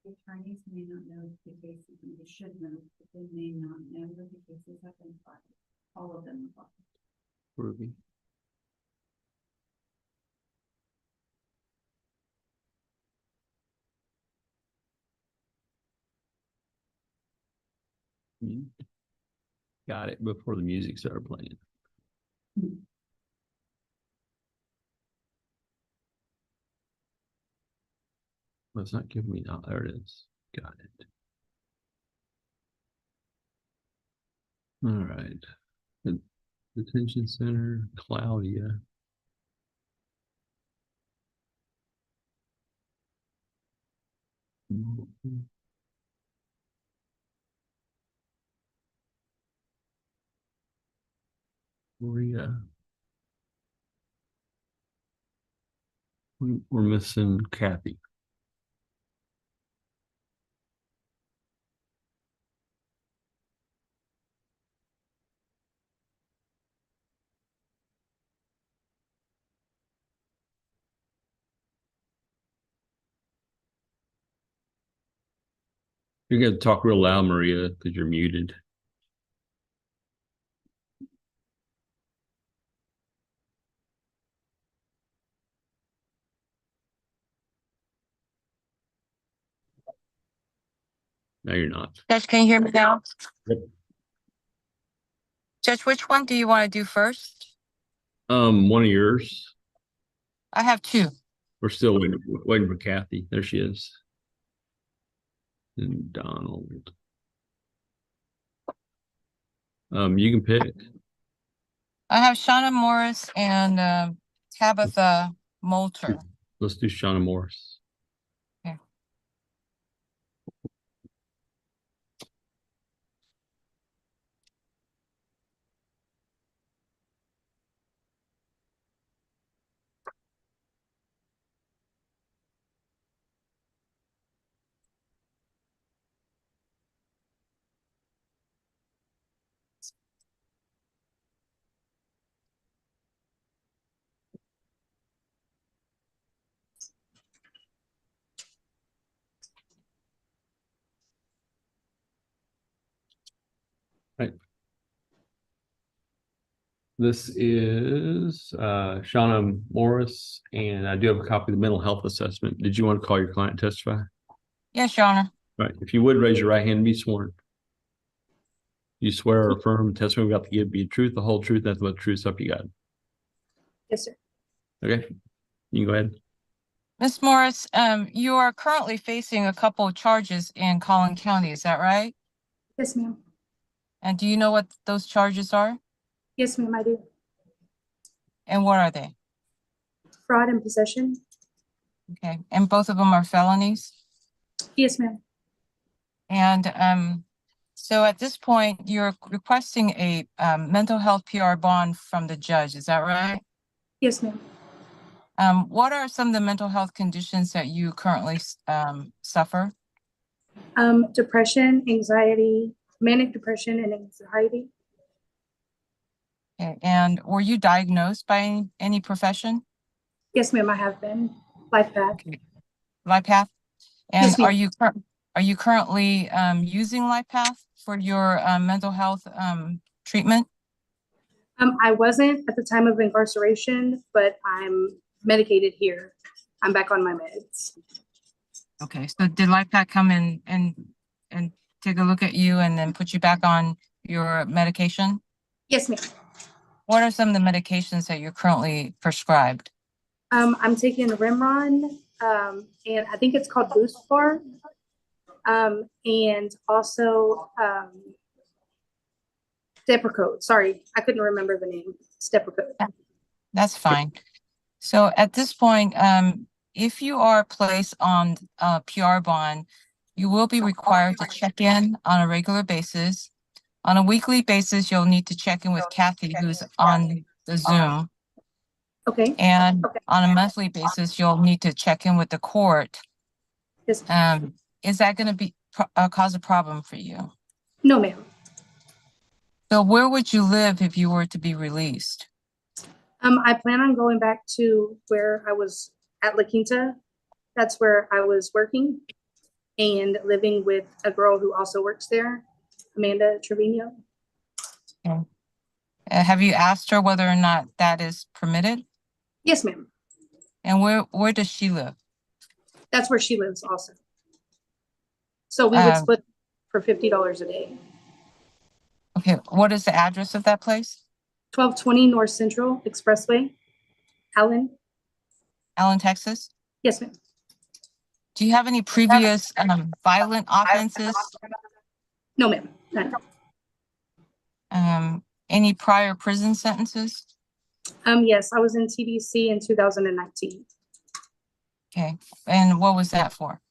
Attorneys may not know the cases, and they should know, but they may not know that the cases have been filed. All of them are filed. Ruby. Got it before the music started playing. Well, it's not giving me. Oh, there it is. Got it. All right. The detention center, Claudia. Maria. We're missing Kathy. You're going to talk real loud, Maria, because you're muted. No, you're not. Judge, can you hear me now? Yep. Judge, which one do you want to do first? One of yours. I have two. We're still waiting for Kathy. There she is. And Donald. You can pick. I have Shauna Morris and Tabitha Moulter. Let's do Shauna Morris. Okay. Right. This is Shauna Morris, and I do have a copy of the mental health assessment. Did you want to call your client and testify? Yes, Your Honor. Right. If you would, raise your right hand and be sworn. You swear or affirm the testimony we're about to give be the truth, the whole truth, nothing but the truth, so help you God. Yes, sir. Okay. You can go ahead. Ms. Morris, you are currently facing a couple of charges in Collin County, is that right? Yes, ma'am. And do you know what those charges are? Yes, ma'am, I do. And what are they? Fraud and possession. Okay, and both of them are felonies? Yes, ma'am. And so at this point, you're requesting a mental health PR bond from the judge, is that right? Yes, ma'am. What are some of the mental health conditions that you currently suffer? Depression, anxiety, manic depression and anxiety. Okay, and were you diagnosed by any profession? Yes, ma'am, I have been. Life path. Okay. LifePath? And Yes, ma'am. are you currently using LifePath for your mental health treatment? I wasn't at the time of incarceration, but I'm medicated here. I'm back on my meds. Okay, so did LifePath come in and take a look at you and then put you back on your medication? Yes, ma'am. What are some of the medications that you're currently prescribed? I'm taking Rimron, and I think it's called Boost Bar. And also Depakote. Sorry, I couldn't remember the name. It's Depakote. That's fine. So at this point, if you are placed on a PR bond, you will be required to check in on a regular basis. On a weekly basis, you'll need to check in with Kathy, who's on the Zoom. Okay. And Okay. on a monthly basis, you'll need to check in with the court. Yes. Is that going to be cause a problem for you? No, ma'am. So where would you live if you were to be released? I plan on going back to where I was at La Quinta. That's where I was working. and living with a girl who also works there, Amanda Trevino. Have you asked her whether or not that is permitted? Yes, ma'am. And where does she live? That's where she lives also. So we would Um, split for $50 a day. Okay, what is the address of that place? 1220 North Central Expressway, Allen. Allen, Texas? Yes, ma'am. Do you have any previous violent offenses? No, ma'am. None. Any prior prison sentences? Yes, I was in TDC in 2019. Okay, and what was that for?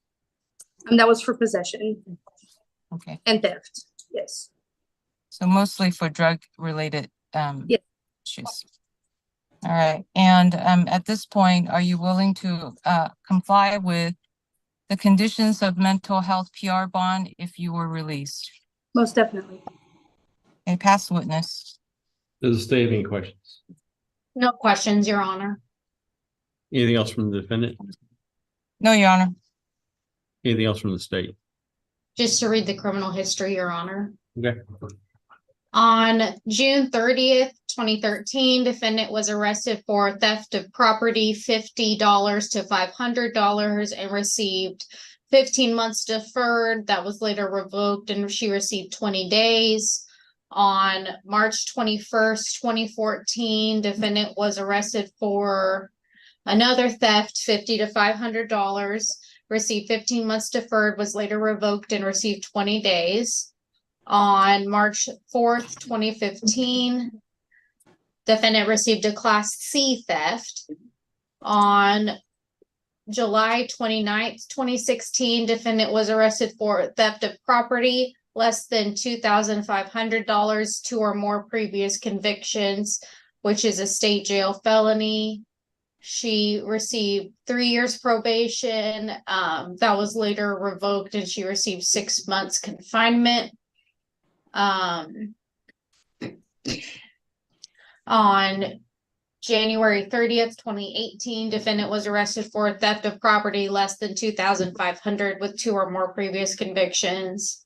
That was for possession Okay, and theft. Yes. so mostly for drug-related Yes. issues. All right, and at this point, are you willing to comply with the conditions of mental health PR bond if you were released? Most definitely. Okay, pass witness. Does the state have any questions? No questions, Your Honor. Anything else from the defendant? No, Your Honor. Anything else from the state? Just to read the criminal history, Your Honor. Okay. On June 30th, 2013, defendant was arrested for theft of property, $50 to $500, and received 15 months deferred. That was later revoked, and she received 20 days. On March 21st, 2014, defendant was arrested for another theft, $50 to $500, received 15 months deferred, was later revoked, and received 20 days. On March 4th, 2015, defendant received a Class C theft. On July 29th, 2016, defendant was arrested for theft of property less than $2,500, 2 or more previous convictions, which is a state jail felony. She received 3 years probation. That was later revoked, and she received 6 months confinement. On January 30th, 2018, defendant was arrested for theft of property less than $2,500 with 2 or more previous convictions.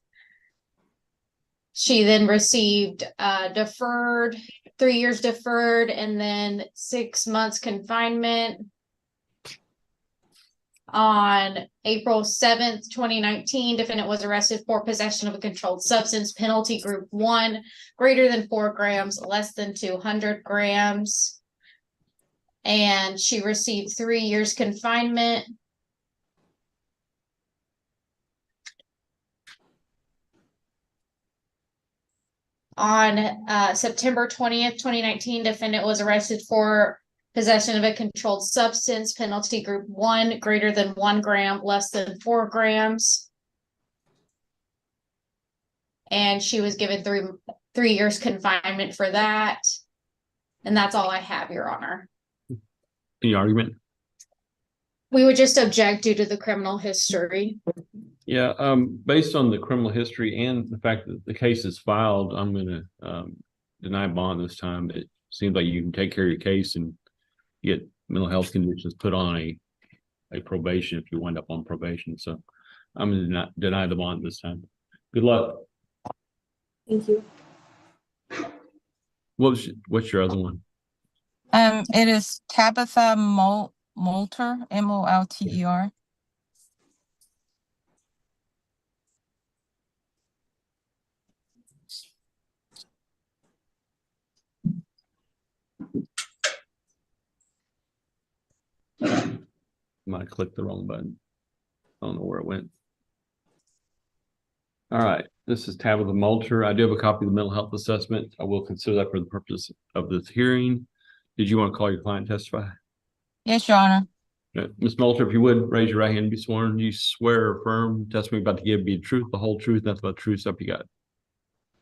She then received deferred, 3 years deferred, and then 6 months confinement. On April 7th, 2019, defendant was arrested for possession of a controlled substance, penalty group 1, greater than 4 grams, less than 200 grams. And she received 3 years confinement. On September 20th, 2019, defendant was arrested for possession of a controlled substance, penalty group 1, greater than 1 gram, less than 4 grams. And she was given 3 years confinement for that. And that's all I have, Your Honor. Any argument? We would just object due to the criminal history. Yeah, based on the criminal history and the fact that the case is filed, I'm gonna deny bond this time. It seems like you can take care of your case and get mental health conditions put on a probation if you wind up on probation. So I'm gonna deny the bond this time. Good luck. Thank you. What's your other one? It is Tabitha Molter, Molter. Might have clicked the wrong button. I don't know where it went. All right, this is Tabitha Molter. I do have a copy of the mental health assessment. I will consider that for the purpose of this hearing. Did you want to call your client and testify? Yes, Your Honor. Ms. Molter, if you would, raise your right hand and be sworn. Do you swear or affirm testimony about to give be the truth, the whole truth, nothing but the truth, stuff you got?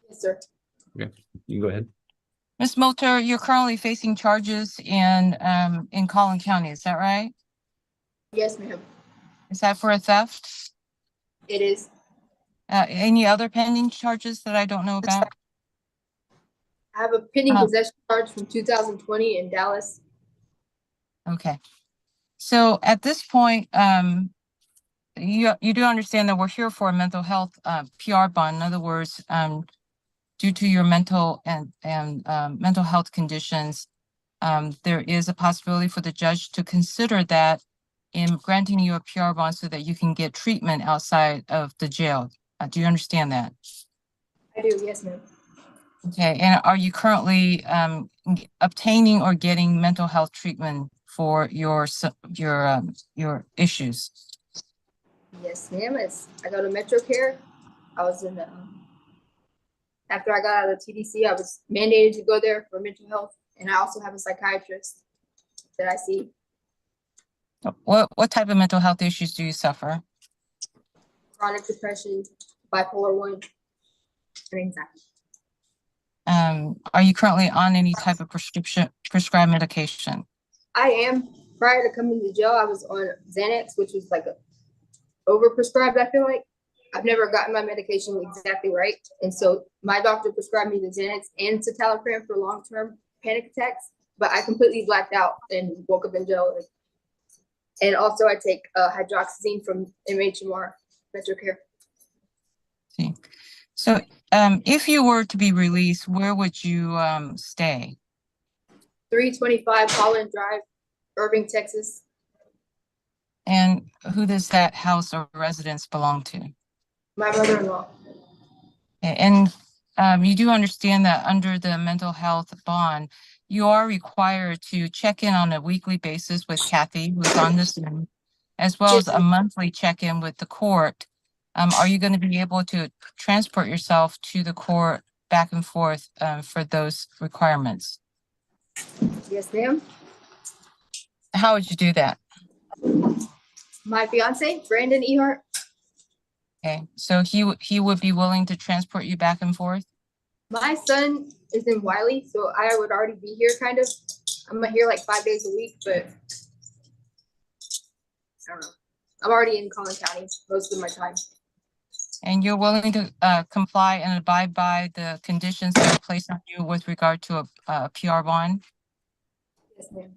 Yes, sir. Okay, you can go ahead. Ms. Molter, you're currently facing charges in Collin County, is that right? Yes, ma'am. Is that for a theft? It is. Any other pending charges that I don't know about? I have a pending Oh. possession charge from 2020 in Dallas. Okay. So at this point, you do understand that we're here for a mental health PR bond. In other words, due to your mental and mental health conditions, there is a possibility for the judge to consider that in granting you a PR bond so that you can get treatment outside of the jail. Do you understand that? I do, yes, ma'am. Okay, and are you currently obtaining or getting mental health treatment for your issues? Yes, ma'am. I go to Metro Care. I was in the, after I got out of the TDC, I was mandated to go there for mental health. And I also have a psychiatrist that I see. What type of mental health issues do you suffer? Chronic depression, bipolar 1, and anxiety. Are you currently on any type of prescribed medication? I am. Prior to coming to jail, I was on Xanax, which was like a overprescribed, I feel like. I've never gotten my medication exactly right. And so my doctor prescribed me the Xanax and citalopram for long-term panic attacks, but I completely blacked out and woke up in jail. And also I take hydroxyzine from MHMR, Metro Care. See. So if you were to be released, where would you stay? 325 Holland Drive, Irving, Texas. And who does that house or residence belong to? My brother-in-law. And you do understand that under the mental health bond, you are required to check in on a weekly basis with Kathy, who's on this Zoom, as well as a monthly check-in with the court. Are you going to be able to transport yourself to the court back and forth for those requirements? Yes, ma'am. How would you do that? My fiance, Brandon Ehart. Okay, so he would be willing to transport you back and forth? My son is in Wiley, so I would already be here kind of. I'm here like 5 days a week, but I don't know. I'm already in Collin County most of my time. And you're willing to comply and abide by the conditions that are placed on you with regard to a PR bond? Yes, ma'am.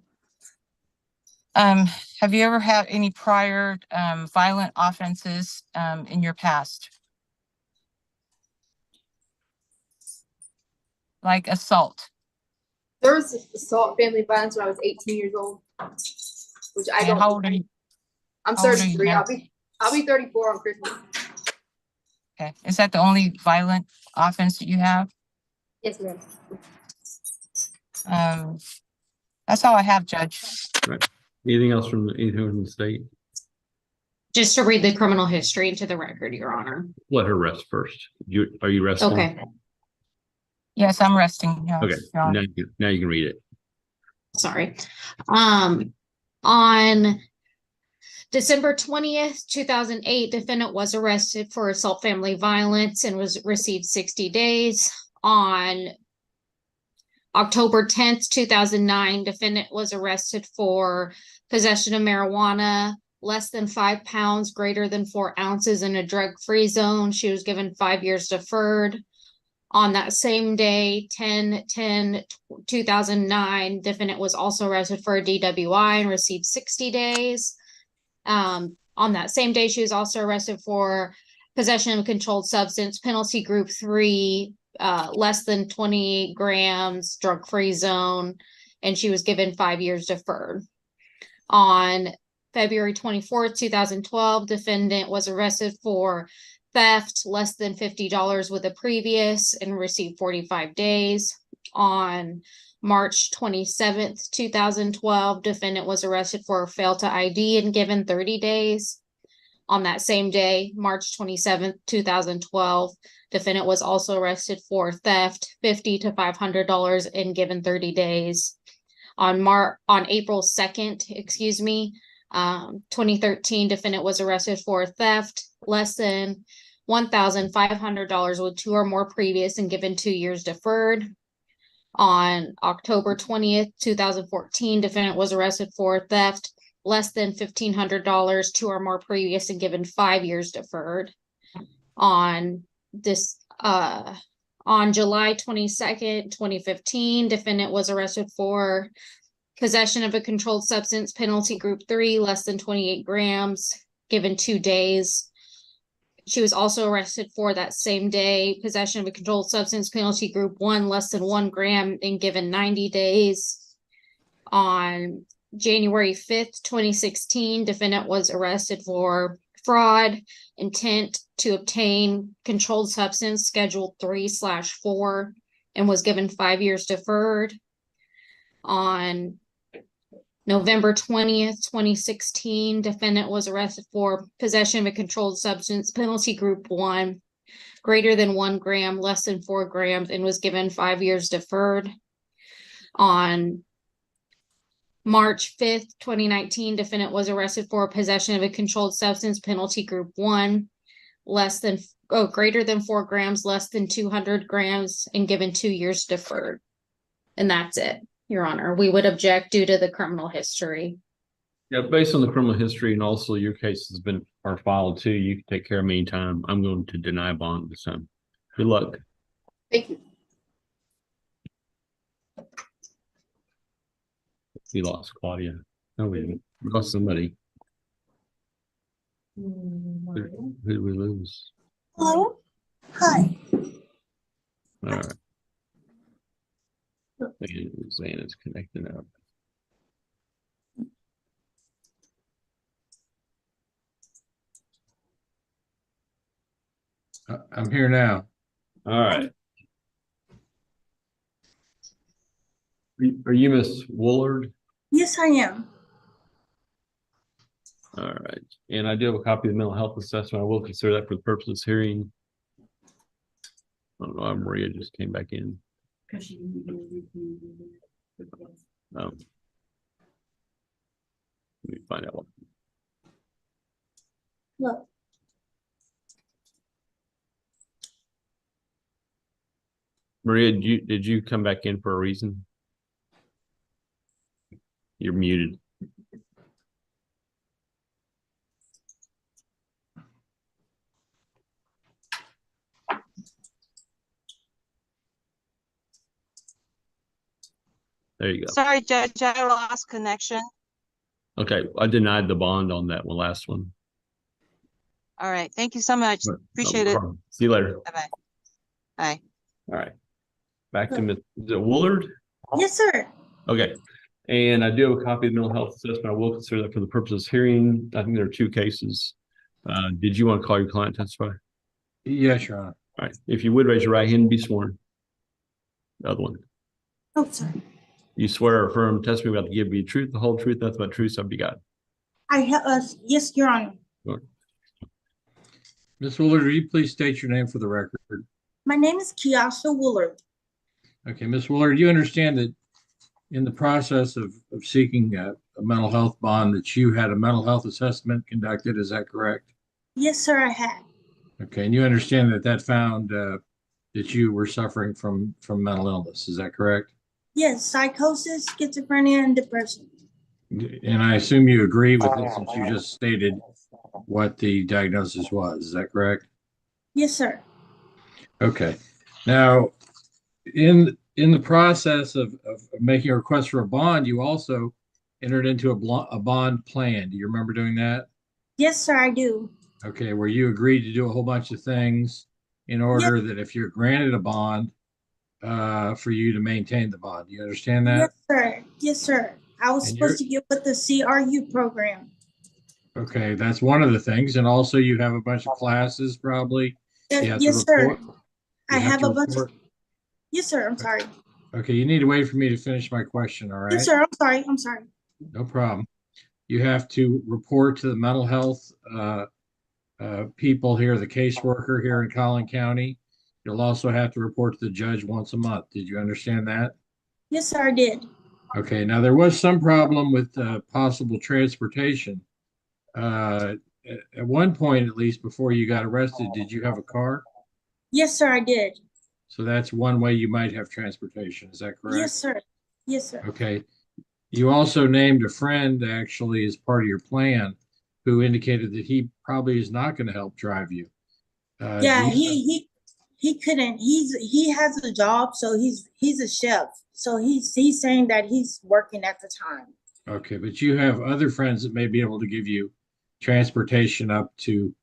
Have you ever had any prior violent offenses in your past? Like assault? There was assault, family violence when I was 18 years old, which I And don't. how old are you? I'm how old are you 33. now? I'll be 34 on Christmas. Okay, is that the only violent offense that you have? Yes, ma'am. That's all I have, Judge. Right. Anything else from the state? Just to read the criminal history into the record, Your Honor. Let her rest first. Are you resting? Okay, Yes, I'm resting. Yes, Okay. Your Honor. Now you can read it. sorry. On December 20th, 2008, defendant was arrested for assault, family violence, and received 60 days. On October 10th, 2009, defendant was arrested for possession of marijuana, less than 5 pounds, greater than 4 ounces in a drug-free zone. She was given 5 years deferred. On that same day, 10/10/2009, defendant was also arrested for a DWI and received 60 days. On that same day, she was also arrested for possession of a controlled substance, penalty group 3, less than 20 grams, drug-free zone, and she was given 5 years deferred. On February 24th, 2012, defendant was arrested for theft, less than $50 with a previous, and received 45 days. On March 27th, 2012, defendant was arrested for fail to ID and given 30 days. On that same day, March 27th, 2012, defendant was also arrested for theft, $50 to $500 and given 30 days. On April 2nd, 2013, defendant was arrested for theft, less than $1,500 with 2 or more previous and given 2 years deferred. On October 20th, 2014, defendant was arrested for theft, less than $1,500, 2 or more previous and given 5 years deferred. On July 22nd, 2015, defendant was arrested for possession of a controlled substance, penalty group 3, less than 28 grams, given 2 days. She was also arrested for that same day, possession of a controlled substance, penalty group 1, less than 1 gram, and given 90 days. On January 5th, 2016, defendant was arrested for fraud, intent to obtain controlled substance, Schedule 3/4, and was given 5 years deferred. On November 20th, 2016, defendant was arrested for possession of a controlled substance, penalty group 1, greater than 1 gram, less than 4 grams, and was given 5 years deferred. On March 5th, 2019, defendant was arrested for possession of a controlled substance, penalty group 1, greater than 4 grams, less than 200 grams, and given 2 years deferred. And that's it, Your Honor. We would object due to the criminal history. Yeah, based on the criminal history and also your case are filed too, you can take care of me anytime. I'm going to deny bond this time. Good luck. Thank you. We lost Claudia. No, we lost somebody. Who did we lose? Hello? Hi. All right. Xana's connecting up. I'm here now. All right. Are you Miss Woolard? Yes, I am. All right. And I do have a copy of the mental health assessment. I will consider that for the purpose of this hearing. I don't know why Maria just came back in. Because she didn't do anything. Let me find out what. Look. Maria, did you come back in for a reason? You're muted. There you go. Sorry, Judge, I lost connection. Okay, I denied the bond on that last one. All right, thank you so much. Appreciate it. Problem. See you later. Bye-bye. Bye. All right. Back to Ms. Woolard. Yes, sir. Okay. And I do have a copy of the mental health assessment. I will consider that for the purpose of this hearing. I think there are 2 cases. Did you want to call your client to testify? Yes, Your Honor. All right. If you would raise your right hand and be sworn. The other one. Oh, sorry. You swear or affirm testimony about to give you the truth, the whole truth, nothing but truth, so help you God. I have, yes, Your Honor. Ms. Woolard, will you please state your name for the record? My name is Kiasha Woolard. Okay, Ms. Woolard, you understand that in the process of seeking a mental health bond that you had a mental health assessment conducted, is that correct? Yes, sir, I had. Okay, and you understand that found that you were suffering from mental illness, is that correct? Yes, psychosis, schizophrenia, and depression. And I assume you agree with this since you just stated what the diagnosis was, is that correct? Yes, sir. Okay. Now, in the process of making a request for a bond, you also entered into a bond plan. Do you remember doing that? Yes, sir, I do. Okay, where you agreed to do a whole bunch of things in order that if you're granted a bond, for you to maintain the bond. Do you understand that? Yes, sir. Yes, sir. I was And supposed to get with the CRU program. Okay, that's one of the things. And also you have a bunch of classes probably. You have to Yes, sir. report. I You have to a bunch of, report. yes, sir, I'm sorry. Okay, you need to wait for me to finish my question, all right? Yes, sir, I'm sorry, I'm sorry. No problem. You have to report to the mental health people here, the caseworker here in Collin County. You'll also have to report to the judge once a month. Did you understand that? Yes, sir, I did. Okay, now there was some problem with possible transportation. At one point, at least before you got arrested, did you have a car? Yes, sir, I did. So that's one way you might have transportation. Is that correct? Yes, sir. Yes, sir. Okay. You also named a friend actually as part of your plan who indicated that he probably is not going to help drive you. Yeah, he couldn't. He has a job, so he's a chef. So he's saying that he's working at the time. Okay, but you have other friends that may be able to give you transportation up to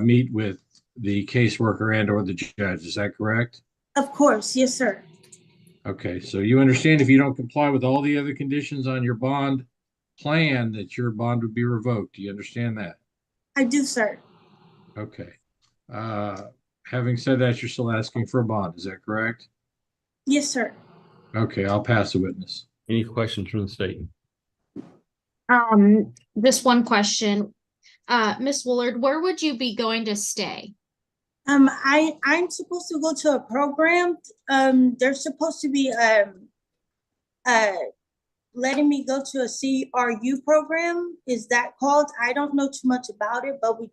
meet with the caseworker and or the judge. Is that correct? Of course, yes, sir. Okay, so you understand if you don't comply with all the other conditions on your bond plan, that your bond would be revoked. Do you understand that? I do, sir. Okay. Having said that, you're still asking for a bond. Is that correct? Yes, sir. Okay, I'll pass the witness. Any questions from the state? Just one question. Miss Woolard, where would you be going to stay? I'm supposed to go to a program. There's supposed to be letting me go to a CRU program. Is that called? I don't know too much about it, but we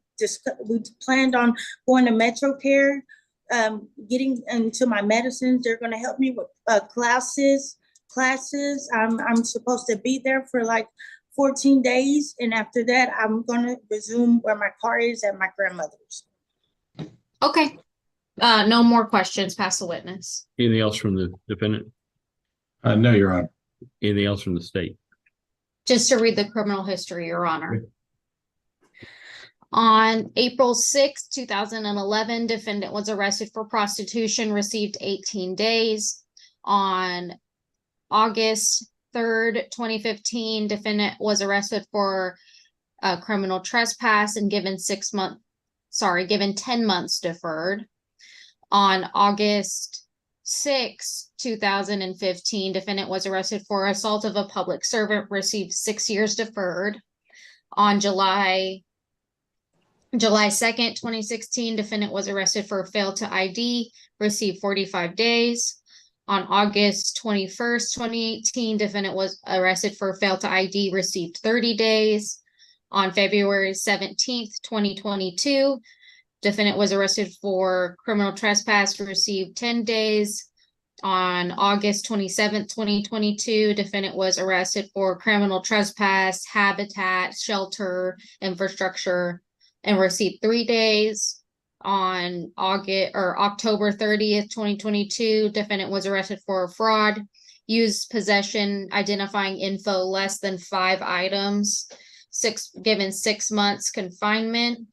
planned on going to Metro Care, getting into my medicines. They're going to help me with classes. I'm supposed to be there for like 14 days, and after that, I'm going to resume where my car is at my grandmother's. Okay. No more questions. Pass the witness. Anything else from the defendant? No, Your Honor. Anything else from the state? Just to read the criminal history, Your Honor. On April 6, 2011, defendant was arrested for prostitution, received 18 days. On August 3rd, 2015, defendant was arrested for criminal trespass and given 10 months deferred. On August 6, 2015, defendant was arrested for assault of a public servant, received 6 years deferred. On July 2nd, 2016, defendant was arrested for fail to ID, received 45 days. On August 21st, 2018, defendant was arrested for fail to ID, received 30 days. On February 17th, 2022, defendant was arrested for criminal trespass, received 10 days. On August 27th, 2022, defendant was arrested for criminal trespass, habitat, shelter, infrastructure, and received 3 days. On October 30th, 2022, defendant was arrested for fraud, use, possession, identifying info less than 5 items, given 6 months confinement,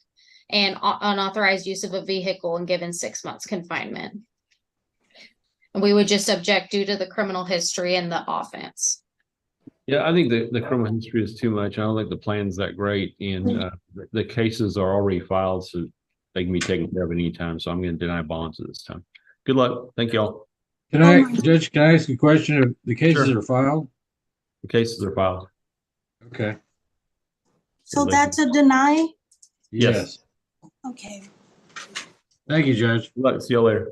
and unauthorized use of a vehicle and given 6 months confinement. And we would just object due to the criminal history and the offense. Yeah, I think the criminal history is too much. I don't think the plan's that great, and the cases are already filed, so they can be taken care of at any time. So I'm going to deny bonds at this time. Good luck. Thank y'all. Judge, can I ask a question? If the cases Sure. are filed? The cases are filed. Okay. So that's a deny? Yes. Okay. Thank you, Judge. Good luck. See y'all later.